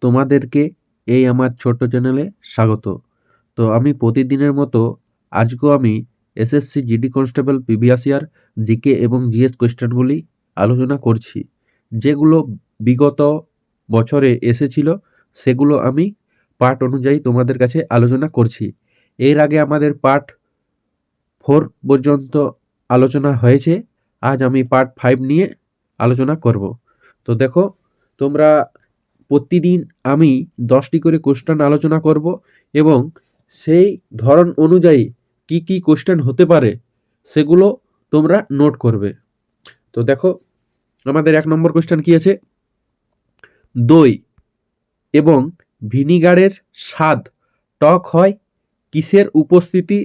তোমাদেরকে এই আমার ছোট্ট চ্যানেলে স্বাগত। তো আমি প্রতিদিনের মতো আজকেও আমি SSC GD constable previous year GK এবং জিএস কোয়েশ্চেনগুলি আলোচনা করছি, যেগুলো বিগত বছরে এসেছিল সেগুলো আমি পার্ট অনুযায়ী তোমাদের কাছে আলোচনা করছি। এর আগে আমাদের পার্ট 4 পর্যন্ত আলোচনা হয়েছে, আজ আমি পার্ট 5 নিয়ে আলোচনা করব। তো দেখো, তোমরা প্রতিদিন আমি 10টি করে কোশ্চেন আলোচনা করব এবং সেই ধরন অনুযায়ী কি কি কোশ্চেন হতে পারে সেগুলো তোমরা নোট করবে। তো দেখো, আমাদের 1 নম্বর কোশ্চেন কি আছে, দই এবং ভিনিগারের স্বাদ টক হয় কিসের উপস্থিতি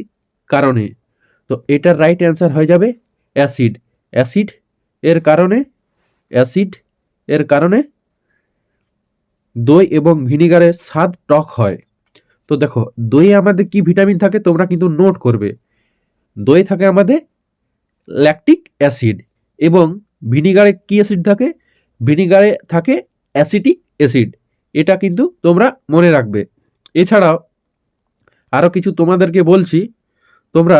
কারণে? তো এটার রাইট অ্যান্সার হয়ে যাবে অ্যাসিড। অ্যাসিড এর কারণে দই এবং ভিনিগারের স্বাদ টক হয়। তো দেখো, দইয়ে আমাদের কি ভিটামিন থাকে তোমরা কিন্তু নোট করবে। দই থাকে আমাদের ল্যাকটিক অ্যাসিড এবং ভিনিগারে কি অ্যাসিড থাকে? ভিনিগারে থাকে অ্যাসিটিক অ্যাসিড। এটা কিন্তু তোমরা মনে রাখবে। এছাড়াও আরও কিছু তোমাদেরকে বলছি, তোমরা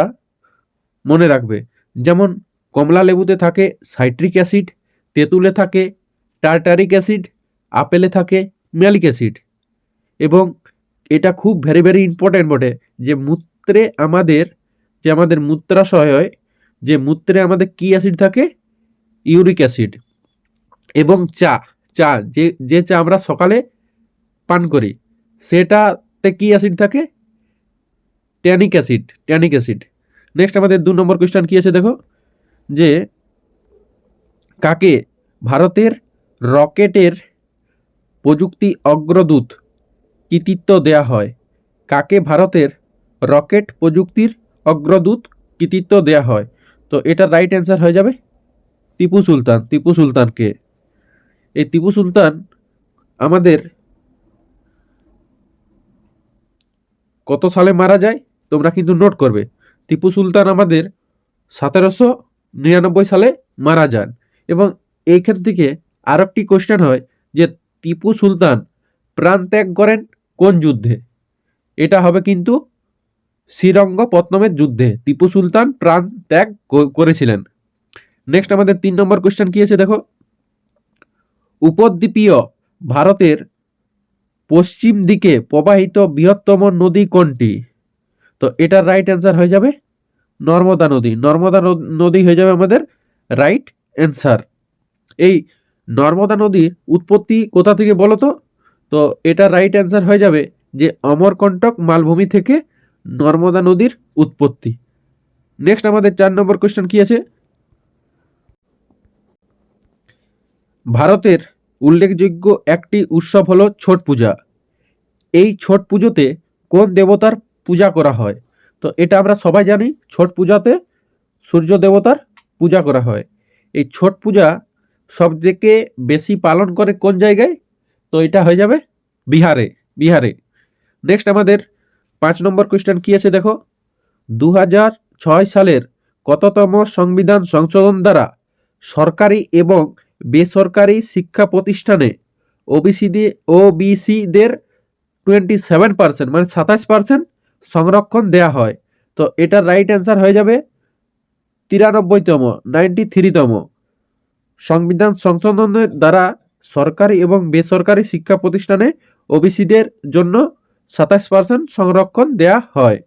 মনে রাখবে। যেমন কমলা লেবুতে থাকে সাইট্রিক অ্যাসিড, তেঁতুলে থাকে টার্টারিক অ্যাসিড, আপেলে থাকে ম্যালিক অ্যাসিড। এবং এটা খুব ভেরি ভেরি ইম্পর্টেন্ট বটে যে মূত্রে আমাদের মূত্রাশয় হয়, যে মূত্রে আমাদের কি অ্যাসিড থাকে? Uric acid. এবং যে চা আমরা সকালে পান করি সেটাতে কি অ্যাসিড থাকে? Tannic acid. নেক্সট আমাদের 2 নম্বর কোয়েশ্চেন কি আছে দেখো, যে কাকে ভারতের রকেটের প্রযুক্তি অগ্রদূত কৃতিত্ব দেয়া হয়? কাকে ভারতের রকেট প্রযুক্তির অগ্রদূত কৃতিত্ব দেয়া হয়? তো এটার রাইট অ্যান্সার হয়ে যাবে টিপু সুলতানকে। এই টিপু সুলতান আমাদের কত সালে মারা যায় তোমরা কিন্তু নোট করবে। টিপু সুলতান আমাদের 1799 সালে মারা যান। এবং এইখান থেকে আরেকটি কোশ্চেন হয় যে টিপু সুলতান প্রাণ ত্যাগ করেন কোন যুদ্ধে? এটা হবে কিন্তু শ্রীরঙ্গপত্তমের যুদ্ধে টিপু সুলতান প্রাণ ত্যাগ করেছিলেন। নেক্সট আমাদের 3 নম্বর কোশ্চেন কি আছে দেখো, উপদ্বীপীয় ভারতের পশ্চিম দিকে প্রবাহিত বৃহত্তম নদী কোনটি? তো এটার রাইট অ্যান্সার হয়ে যাবে নর্মদা নদী হয়ে যাবে আমাদের রাইট অ্যান্সার। এই নর্মদা নদীর উৎপত্তি কোথা থেকে বলো তো? তো এটার রাইট অ্যান্সার হয়ে যাবে যে অমরকন্টক মালভূমি থেকে নর্মদা নদীর উৎপত্তি। নেক্সট আমাদের 4 নম্বর কোশ্চেন কি আছে, ভারতের উল্লেখযোগ্য একটি উৎসব হলো ছট পূজা। এই ছট পুজোতে কোন দেবতার পূজা করা হয়? তো এটা আমরা সবাই জানি, ছট পূজাতে সূর্য দেবতার পূজা করা হয়। এই ছট পূজা সবথেকে বেশি পালন করে কোন জায়গায়? তো এটা হয়ে যাবে বিহারে। নেক্সট আমাদের 5 নম্বর কোয়েশ্চেন কি আছে দেখো, 2006 সালের কততম সংবিধান সংশোধন দ্বারা সরকারি এবং বেসরকারি শিক্ষা প্রতিষ্ঠানে ওবিসিদের 27% মানে 27% সংরক্ষণ দেয়া হয়? তো এটার রাইট অ্যান্সার হয়ে যাবে 93তম সংবিধান সংশোধনের দ্বারা সরকারি এবং বেসরকারি শিক্ষা প্রতিষ্ঠানে ওবিসিদের জন্য 27% সংরক্ষণ দেয়া হয়।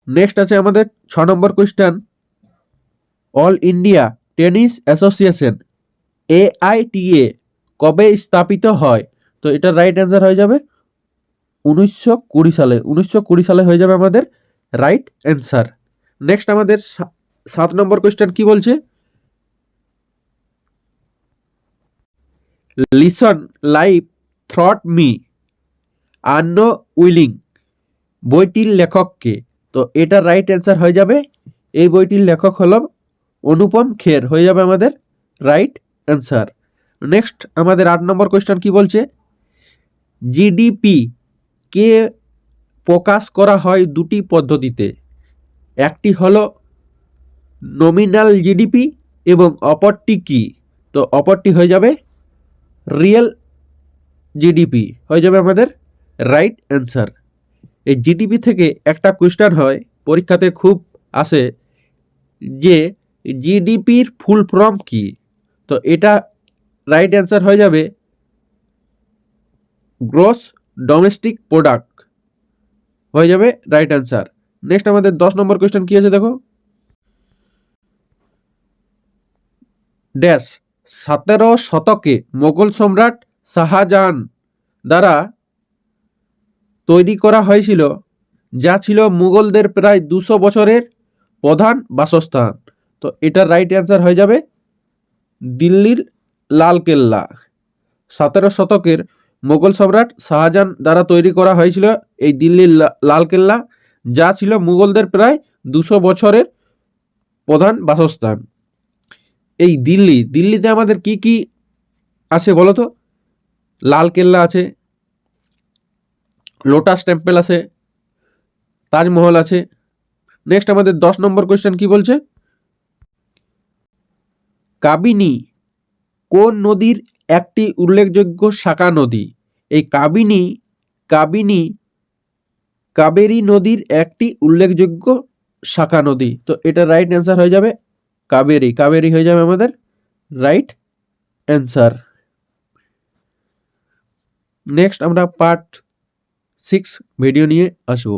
নেক্সট আছে আমাদের 6 নম্বর question, all India tennis association AITA কবে স্থাপিত হয়? তো এটার রাইট অ্যান্সার হয়ে যাবে 1920 সালে হয়ে যাবে আমাদের রাইট অ্যান্সার। নেক্সট আমাদের 7 নম্বর কোয়েশ্চেন কি বলছে, listen life threw me unwilling বইটির লেখককে? তো এটার রাইট অ্যান্সার হয়ে যাবে, এই বইটির লেখক হলো অনুপম খের, হয়ে যাবে আমাদের রাইট অ্যান্সার। নেক্সট আমাদের 8 নম্বর কোয়েশ্চেন কি বলছে, জিডিপি কে প্রকাশ করা হয় দুটি পদ্ধতিতে, একটি হলো নমিনাল জিডিপি এবং অপরটি কি? তো অপরটি হয়ে যাবে রিয়েল জিডিপি হয়ে যাবে আমাদের রাইট অ্যান্সার। এই জিডিপি থেকে একটা কোয়েশ্চেন হয় পরীক্ষাতে খুব আসে যে জিডিপির ফুল ফর্ম কি, তো এটা রাইট অ্যান্সার হয়ে যাবে গ্রস ডোমেস্টিক প্রোডাক্ট হয়ে যাবে রাইট অ্যান্সার। নেক্সট আমাদের 10 নম্বর কোয়েশ্চেন কি আছে দেখো, ড্যাশ 17 শতকে মোগল সম্রাট শাহজাহান দ্বারা তৈরি করা হয়েছিল যা ছিল মুঘলদের প্রায় 200 বছরের প্রধান বাসস্থান। তো এটার রাইট অ্যান্সার হয়ে যাবে দিল্লির লালকেল্লা। 17 শতকের মোগল সম্রাট শাহজাহান দ্বারা তৈরি করা হয়েছিল এই দিল্লির লালকেল্লা, যা ছিল মুঘলদের প্রায় 200 বছরের প্রধান বাসস্থান। এই দিল্লিতে আমাদের কি কি আছে বলো তো? লালকেল্লা আছে, লোটাস টেম্পল আছে, তাজমহল আছে। নেক্সট আমাদের 10 নম্বর কোয়েশ্চেন কি বলছে, কাবিনী কোন নদীর একটি উল্লেখযোগ্য শাখা নদী? এই কাবেরী নদীর একটি উল্লেখযোগ্য শাখা নদী। তো এটা রাইট অ্যান্সার হয়ে যাবে কাবেরী হয়ে যাবে আমাদের রাইট অ্যান্সার। নেক্সট আমরা পার্ট 6 ভিডিও নিয়ে আসবো।